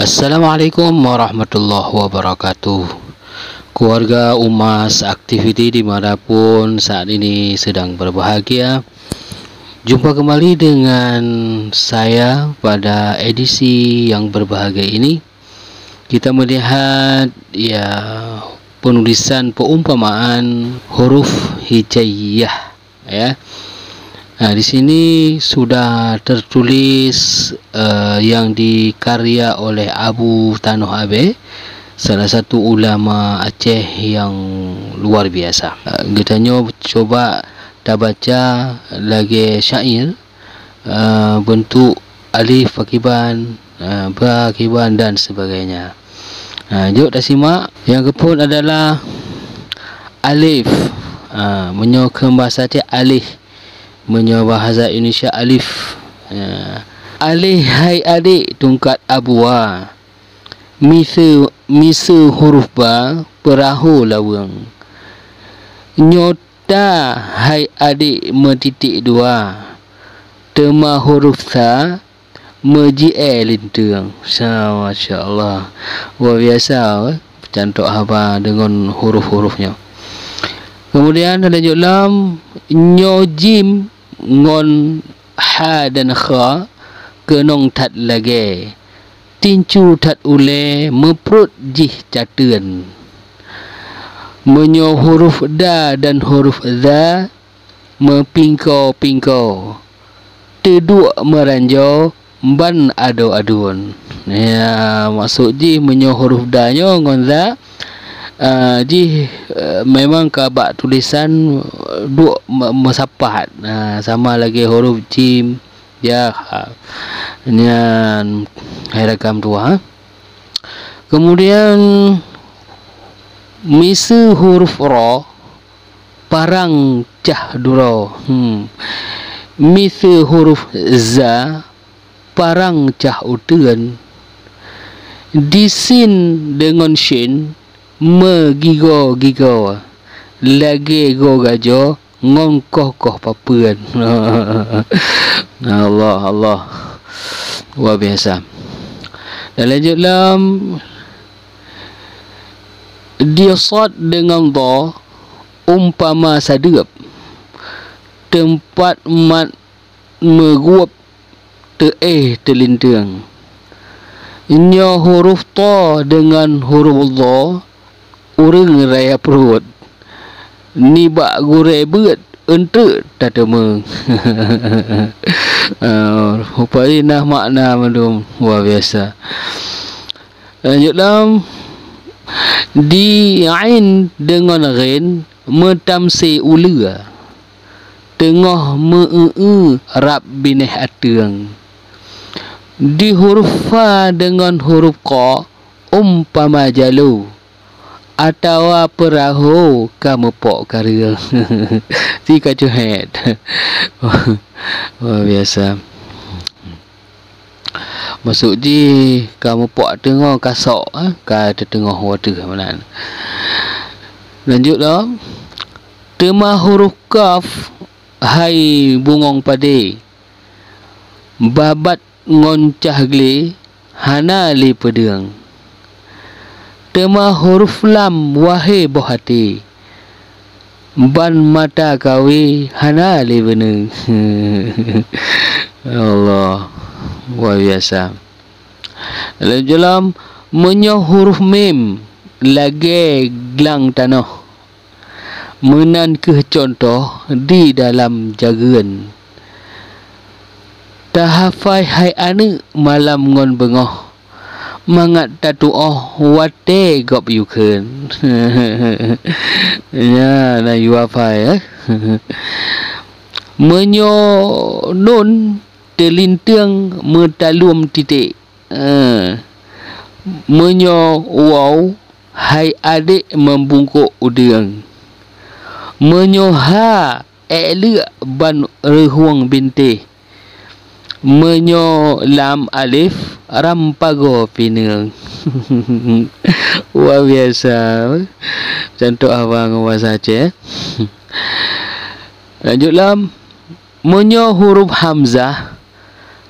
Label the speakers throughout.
Speaker 1: Assalamualaikum warahmatullahi wabarakatuh. Keluarga Umas Aktiviti dimanapun saat ini sedang berbahagia. Jumpa kembali dengan saya pada edisi yang berbahagia ini. Kita melihat penulisan peumpamaan huruf hijaiyah ya. Nah, di sini sudah tertulis yang dikarya oleh Abu Tanoh Abe, salah satu ulama Aceh yang luar biasa. Kita coba baca lagi syair bentuk alif pakiban, ba pakiban dan sebagainya. Jom dah simak. Yang kepun adalah alif. Menyokan bahasa Aceh alif, menyo bahasa Indonesia alif. Alih hai adik tungkat abua, misa huruf ba perahu lawang. Nyota hai adik metitik dua, tema huruf sa meji lintang. Masya Allah, luar biasa cantik haba dengan huruf-hurufnya. Kemudian ada dalam nyojim ngon ha dan kha kenong tat lagi, tincu tat ule meprut jih catun. Menyo huruf da dan huruf za mepingko-pingko, teduk meranjo ban ado-adun. Ya, maksud jih menyo huruf da nyo ngon za memang kabak tulisan duk mesapat, sama lagi huruf jim ya. Ini hai rakam tua. Kemudian misa huruf ro parang cah duro, misa huruf za parang cah utun. Disin dengan shin megigo-gigo, lagi go gajo ngongkoh-koh papuan. Allah luar biasa. Dan lanjut dalam diasad dengan do umpama sadep, tempat mat meguap terlintang. Nyo huruf to dengan huruf do urang raya perut, ni bak gure beut untuk tatema. Rupanya nah makna mandum luar biasa. Lanjut dalam di ain dengan ghain metamsi ula, tengah rab bineh ateng. Di huruf fa dengan huruf qa umpama jalu, atau perahu kamu pok karya. Tika cuhet. Wah biasa. Masuk di kamu pok tengah kasok ka tengah water mana. Lanjut dah. Tema huruf kaf hai bungong pade, babat ngoncah gle hana li pedang. Tema huruf lam wahai bohati, ban mata kawi hana li beneng. Allah luar biasa. Dalam jalam menyo huruf mim lagi glang tanah, menan ke contoh di dalam jagaan. Tahafai hai anu malam ngon bengoh, mangat tatu wate gop yuken. Ya na yuafai menyo nun terlintang metalum titik. Menyo wow hai adik membungkuk udang. Menyo ha elek ban rehuang binti. Menyo lam alif rampago pinang. Wah biasa. Contoh abang bahasa Aceh. Lanjut lam menyo huruf hamzah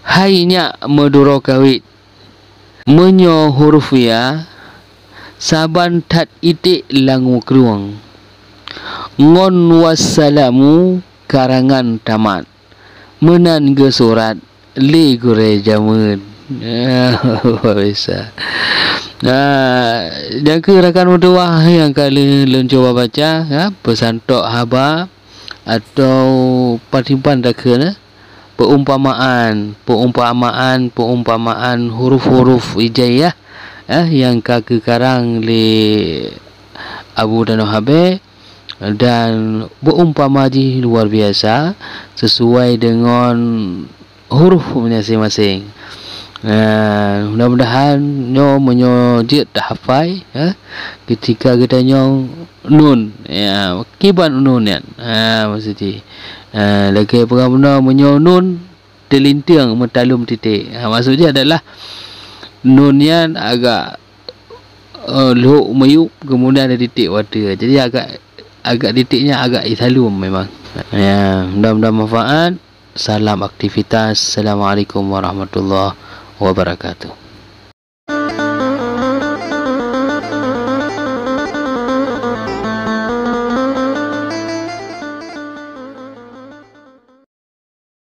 Speaker 1: hainya meduro kawit, menyo huruf ya saban tat itik langu keruang ngon wassalamu karangan tamat menan ge surat li gure jamun bisa. Dan ke rakan mutuah yang kali coba baca pesan tok haba atau partimpan dakana perumpamaan huruf-huruf hijaiyah yang kaki karang li Abu Dano Habe dan berumpama ji luar biasa sesuai dengan huruf masing-masing. Mudah-mudahan menyo je tak hafai ketika kita nun kiban nun maksudnya lagi pengamna menyo nun terlinting mentalum titik maksudnya adalah nun yang agak luk mayuk kemudian ada titik water, jadi agak titiknya agak isalum memang. Mudah-mudahan manfaat. Salam aktivitas. Assalamualaikum warahmatullahi wabarakatuh.